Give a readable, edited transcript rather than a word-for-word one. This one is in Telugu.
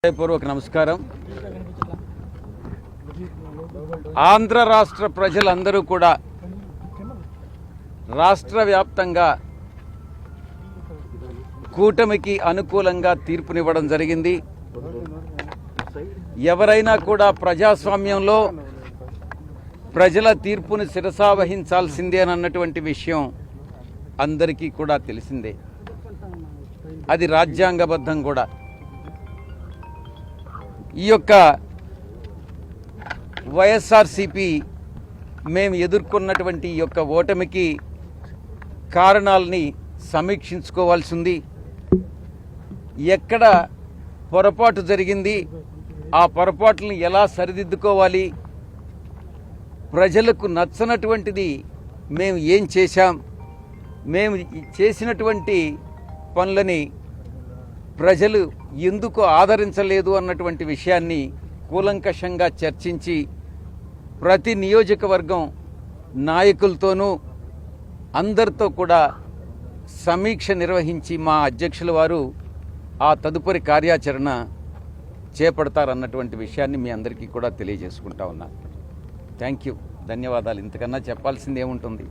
పూర్వక నమస్కారం. ఆంధ్ర రాష్ట్ర ప్రజలందరూ కూడా రాష్ట్ర వ్యాప్తంగా కూటమికి అనుకూలంగా తీర్పునివ్వడం జరిగింది. ఎవరైనా కూడా ప్రజాస్వామ్యంలో ప్రజల తీర్పుని శిరసావహించాల్సిందే అన్నటువంటి విషయం అందరికీ కూడా తెలిసిందే. అది రాజ్యాంగబద్ధం కూడా. ఈ యొక్క వైఎస్ఆర్సీపీ మేము ఎదుర్కొన్నటువంటి ఈ యొక్క ఓటమికి కారణాలని సమీక్షించుకోవాల్సి ఉంది. ఎక్కడ పొరపాటు జరిగింది, ఆ పొరపాట్లను ఎలా సరిదిద్దుకోవాలి, ప్రజలకు నచ్చనటువంటిది మేము ఏం చేశాం, మేము చేసినటువంటి పనులని ప్రజలు ఎందుకు ఆదరించలేదు అన్నటువంటి విషయాన్ని కూలంకషంగా చర్చించి ప్రతి నియోజకవర్గం నాయకులతోనూ అందరితో కూడా సమీక్ష నిర్వహించి మా అధ్యక్షుల వారు ఆ తదుపరి కార్యాచరణ చేపడతారన్నటువంటి విషయాన్ని మీ అందరికీ కూడా తెలియజేసుకుంటా ఉన్నాను. థ్యాంక్ యూ, ధన్యవాదాలు. ఇంతకన్నా చెప్పాల్సింది ఏముంటుంది?